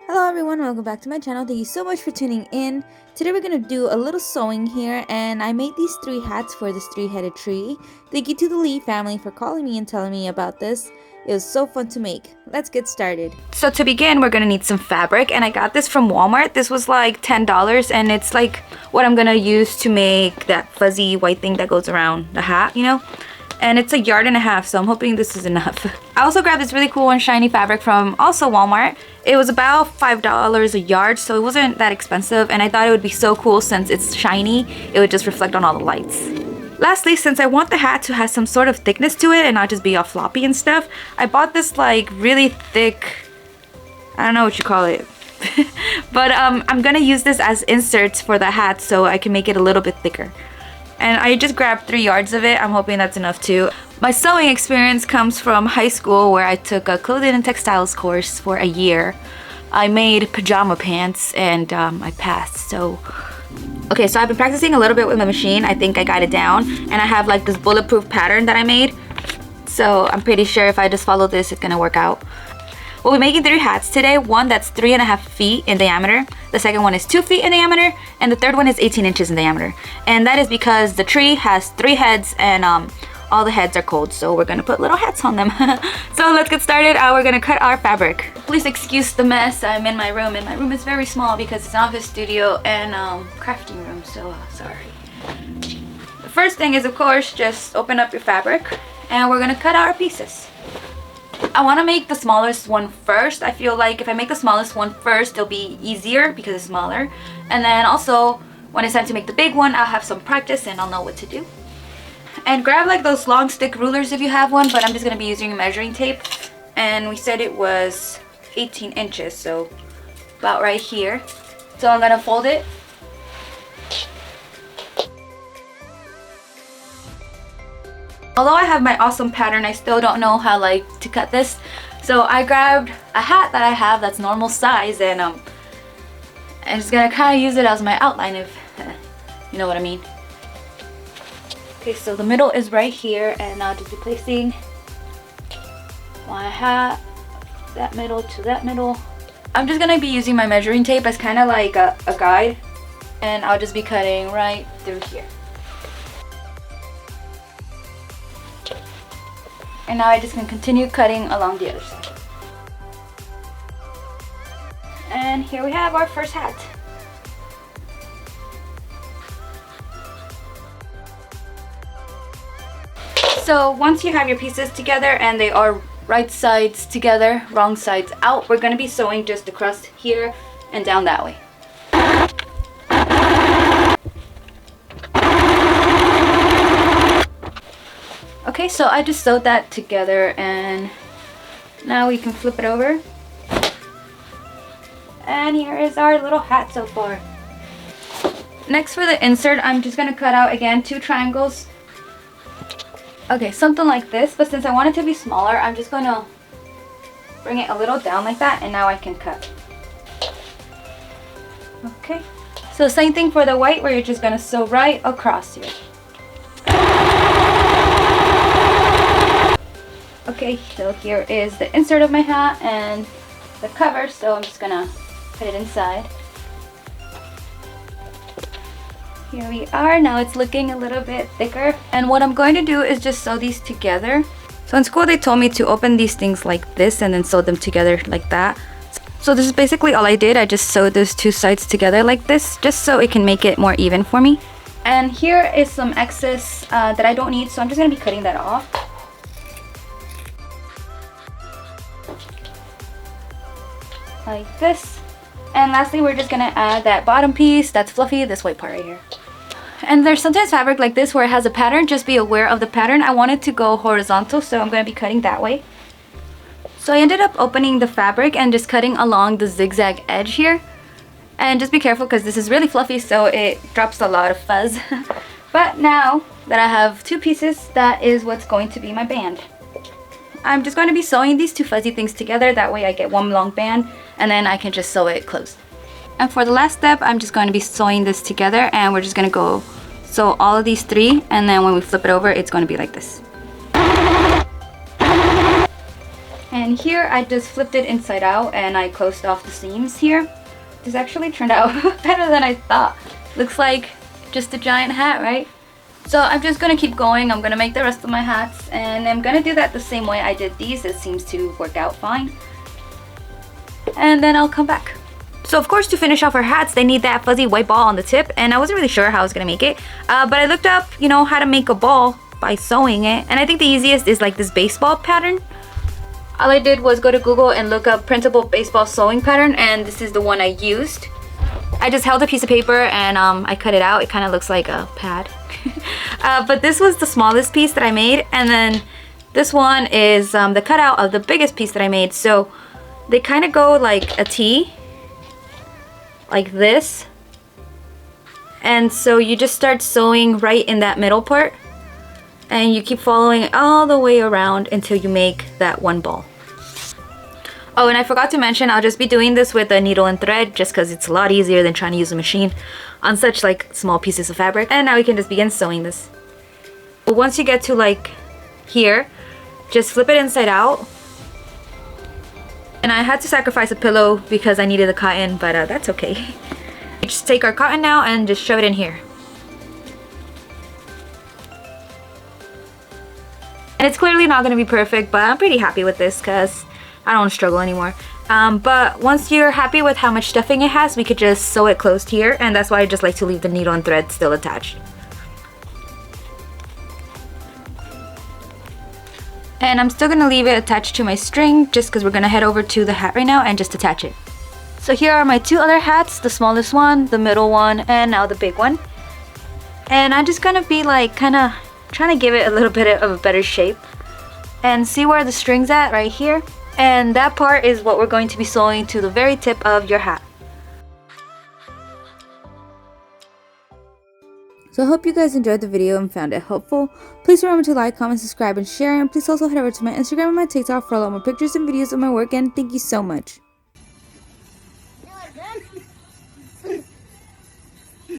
Hello everyone, welcome back to my channel. Thank you so much for tuning in. Today we're going to do a little sewing here, and I made these 3 hats for this 3-headed tree. Thank you to the Lee family for calling me and telling me about this. It was so fun to make. Let's get started. So to begin, we're going to need some fabric, and I got this from Walmart. This was like $10, and it's like what I'm going to use to make that fuzzy white thing that goes around the hat, you know? And it's 1.5 yards, so I'm hoping this is enough. I also grabbed this really cool and shiny fabric from also Walmart. It was about $5 a yard, so it wasn't that expensive, and I thought it would be so cool since it's shiny. It would just reflect on all the lights. Lastly, since I want the hat to have some sort of thickness to it and not just be all floppy and stuff, I bought this like really thick, I don't know what you call it, but I'm gonna use this as inserts for the hat so I can make it a little bit thicker. And I just grabbed 3 yards of it. I'm hoping that's enough too. My sewing experience comes from high school, where I took a clothing and textiles course for a year. I made pajama pants and I passed. So okay, so I've been practicing a little bit with my machine. I think I got it down, and I have like this bulletproof pattern that I made. So I'm pretty sure if I just follow this, it's gonna work out. We'll be making 3 hats today. One that's 3.5 feet in diameter. The second one is 2 feet in diameter. And the third one is 18 inches in diameter. And that is because the tree has 3 heads, and all the heads are cold. So we're gonna put little hats on them. So let's get started. We're gonna cut our fabric. Please excuse the mess. I'm in my room, and my room is very small because it's an office studio and crafting room. So sorry. The first thing is, of course, just open up your fabric, and we're gonna cut our pieces. I want to make the smallest one first. I feel like if I make the smallest one first, it'll be easier because it's smaller. And then also, when it's time to make the big one, I'll have some practice and I'll know what to do. And grab like those long stick rulers if you have one, but I'm just going to be using measuring tape. And we said it was 18 inches, so about right here. So I'm going to fold it. Although I have my awesome pattern, I still don't know how to cut this. So I grabbed a hat that I have that's normal size, and I'm just gonna kind of use it as my outline, if you know what I mean. Okay, so the middle is right here, and I'll just be placing my hat, that middle to that middle. I'm just gonna be using my measuring tape as kind of like a guide, and I'll just be cutting right through here. And now I just can continue cutting along the other side. And here we have our first hat. So once you have your pieces together and they are right sides together, wrong sides out, we're going to be sewing just across here and down that way. Okay, so I just sewed that together, and now we can flip it over. And here is our little hat so far. Next, for the insert, I'm just going to cut out again 2 triangles. Okay, something like this, but since I want it to be smaller, I'm just going to bring it a little down like that, and now I can cut. Okay, so same thing for the white, where you're just going to sew right across here. Okay, so here is the insert of my hat and the cover, so I'm just gonna put it inside. Here we are. Now it's looking a little bit thicker, and what I'm going to do is just sew these together. So in school they told me to open these things like this and then sew them together like that. So this is basically all I did. I just sewed those 2 sides together like this, just so it can make it more even for me. And here is some excess that I don't need, so I'm just gonna be cutting that off. Like this. And lastly, we're just gonna add that bottom piece that's fluffy, this white part right here. And there's sometimes fabric like this where it has a pattern. Just be aware of the pattern. I want it to go horizontal, so I'm gonna be cutting that way. So I ended up opening the fabric and just cutting along the zigzag edge here. And just be careful because this is really fluffy, so it drops a lot of fuzz. But now that I have 2 pieces, that is what's going to be my band. I'm just going to be sewing these 2 fuzzy things together. That way I get one long band, and then I can just sew it closed. And for the last step, I'm just going to be sewing this together, and we're just going to go sew all of these 3, and then when we flip it over, it's going to be like this. And here I just flipped it inside out and I closed off the seams here. This actually turned out better than I thought. Looks like just a giant hat, right? So I'm just gonna keep going. I'm gonna make the rest of my hats and I'm gonna do that the same way I did these. It seems to work out fine. And then I'll come back. So of course, to finish off our hats, they need that fuzzy white ball on the tip, and I wasn't really sure how I was gonna make it. But I looked up, you know, how to make a ball by sewing it. And I think the easiest is like this baseball pattern. All I did was go to Google and look up printable baseball sewing pattern, and this is the one I used. I just held a piece of paper and I cut it out. It kind of looks like a pad. But this was the smallest piece that I made, and then this one is the cutout of the biggest piece that I made. So they kind of go like a T, like this. And so you just start sewing right in that middle part, and you keep following all the way around until you make that one ball. Oh, and I forgot to mention, I'll just be doing this with a needle and thread just because it's a lot easier than trying to use a machine on such like small pieces of fabric. And now we can just begin sewing this. Once you get to like here, just flip it inside out. And I had to sacrifice a pillow because I needed the cotton, but that's okay. Just take our cotton now and just shove it in here. And it's clearly not going to be perfect, but I'm pretty happy with this because I don't want to struggle anymore. But once you're happy with how much stuffing it has, we could just sew it closed here, and that's why I just like to leave the needle and thread still attached. And I'm still going to leave it attached to my string just because we're going to head over to the hat right now and just attach it. So here are my two other hats, the smallest one, the middle one, and now the big one. And I'm just going to be like kind of trying to give it a little bit of a better shape. And see where the string's at right here? And that part is what we're going to be sewing to the very tip of your hat. So I hope you guys enjoyed the video and found it helpful. Please remember to like, comment, subscribe, and share. And please also head over to my Instagram and my TikTok for a lot more pictures and videos of my work. And thank you so much.